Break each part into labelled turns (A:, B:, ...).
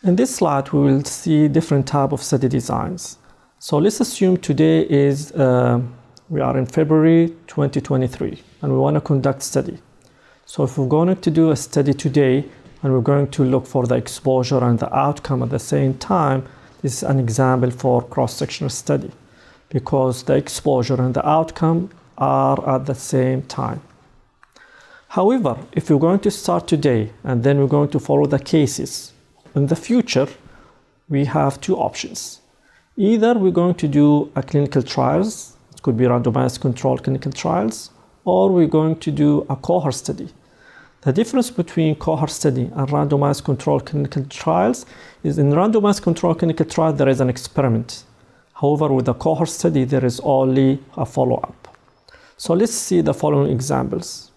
A: In this slide, we will see different type of study designs. So let's assume today is, we are in February 2023, and we want to conduct study. So if we're going to do a study today, and we're going to look for the exposure and the outcome at the same time, this is an example for cross-sectional study, because the exposure and the outcome are at the same time. However, if we're going to start today, and then we're going to follow the cases, in the future, we have two options. Either we're going to do a clinical trials, it could be randomized controlled clinical trials, or we're going to do a cohort study. The difference between cohort study and randomized controlled clinical trials is in randomized controlled clinical trial, there is an experiment. However, with the cohort study, there is only a follow-up. So let's see the following examples.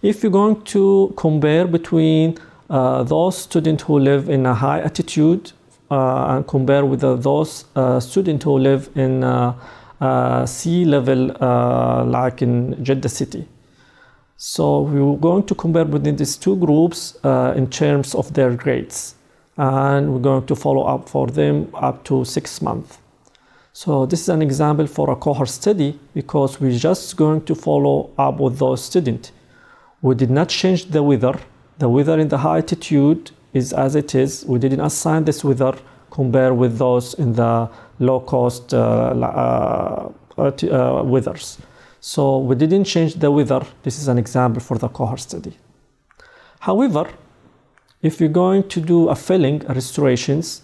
A: If you're going to compare between those students who live in a high altitude and compare with those students who live in sea level, like in Jeddah city. So we're going to compare within these two groups in terms of their grades, and we're going to follow up for them up to 6 months. So this is an example for a cohort study, because we're just going to follow up with those students. We did not change the weather. The weather in the high altitude is as it is. We didn't assign this weather compared with those in the low cost weathers. So we didn't change the weather. This is an example for the cohort study. However, if you're going to do a filling, restorations,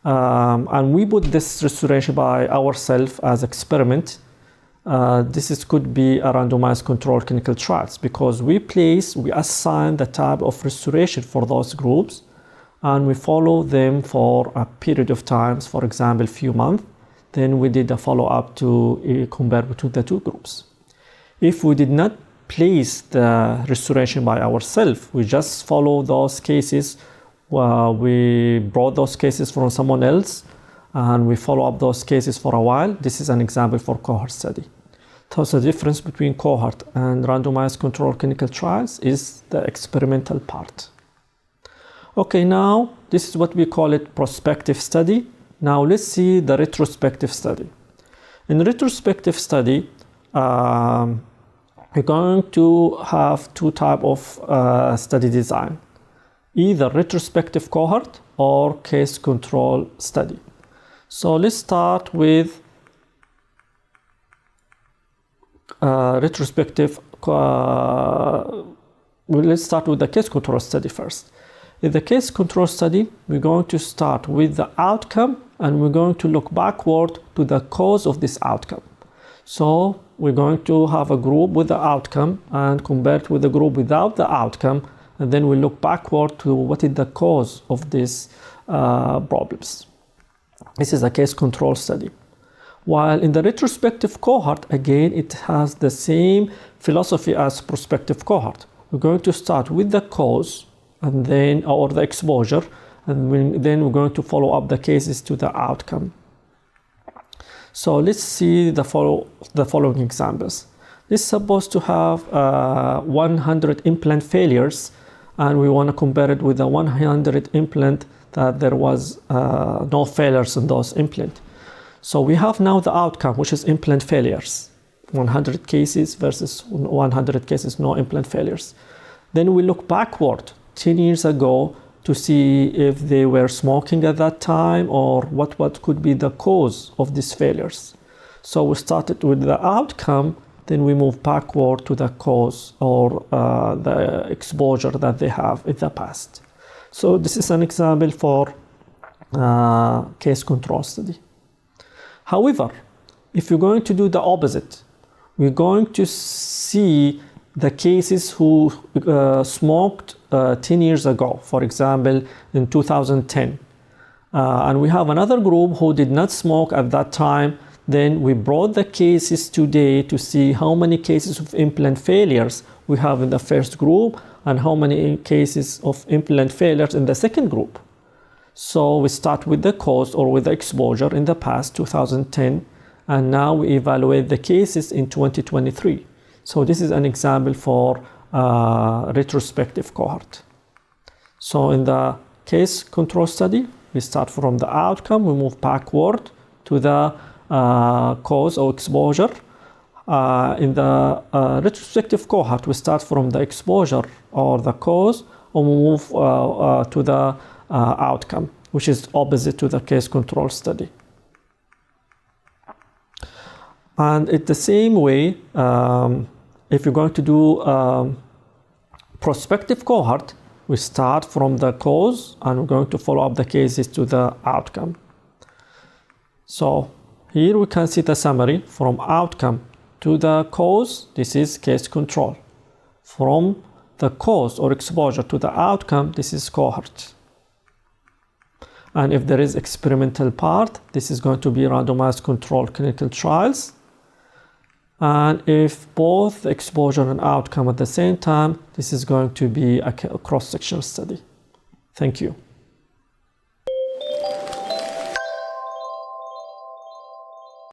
A: and we put this restoration by ourselves as experiment, this could be a randomized controlled clinical trials, because we assign the type of restoration for those groups, and we follow them for a period of times, for example, few months. Then we did a follow-up to compare between the two groups. If we did not place the restoration by ourselves, we just follow those cases. We brought those cases from someone else, and we follow up those cases for a while. This is an example for cohort study. So the difference between cohort and randomized controlled clinical trials is the experimental part. Okay, now this is what we call it prospective study. Now let's see the retrospective study. In retrospective study, we're going to have two types of study design, either retrospective cohort or case control study. So let's start with retrospective. Let's start with the case control study first. In the case control study, we're going to start with the outcome, and we're going to look backward to the cause of this outcome. So we're going to have a group with the outcome and compare it with a group without the outcome, and then we look backward to what is the cause of these problems. This is a case control study. While in the retrospective cohort, again, it has the same philosophy as prospective cohort. We're going to start with the cause, and then, or the exposure, and then we're going to follow up the cases to the outcome. So let's see the following examples. This is supposed to have 100 implant failures, and we want to compare it with the 100 implant that there was no failures in those implants. So we have now the outcome, which is implant failures, 100 cases versus 100 cases no implant failures. Then we look backward 10 years ago to see if they were smoking at that time, or what could be the cause of these failures. So we started with the outcome, then we move backward to the cause, or the exposure that they have in the past. So this is an example for case control study. However, if you're going to do the opposite, we're going to see the cases who smoked 10 years ago, for example, in 2010. And we have another group who did not smoke at that time. Then we brought the cases today to see how many cases of implant failures we have in the first group and how many cases of implant failures in the second group. So we start with the cause or with the exposure in the past, 2010, and now we evaluate the cases in 2023. So this is an example for retrospective cohort. So in the case control study, we start from the outcome, we move backward to the cause or exposure. In the retrospective cohort, we start from the exposure or the cause, and we move to the outcome, which is opposite to the case control study. And in the same way, if you're going to do prospective cohort, we start from the cause and we're going to follow up the cases to the outcome. So here we can see the summary from outcome to the cause. This is case control. From the cause or exposure to the outcome, this is cohort. And if there is experimental part, this is going to be randomized controlled clinical trials. And if both exposure and outcome at the same time, this is going to be a cross-sectional study. Thank you.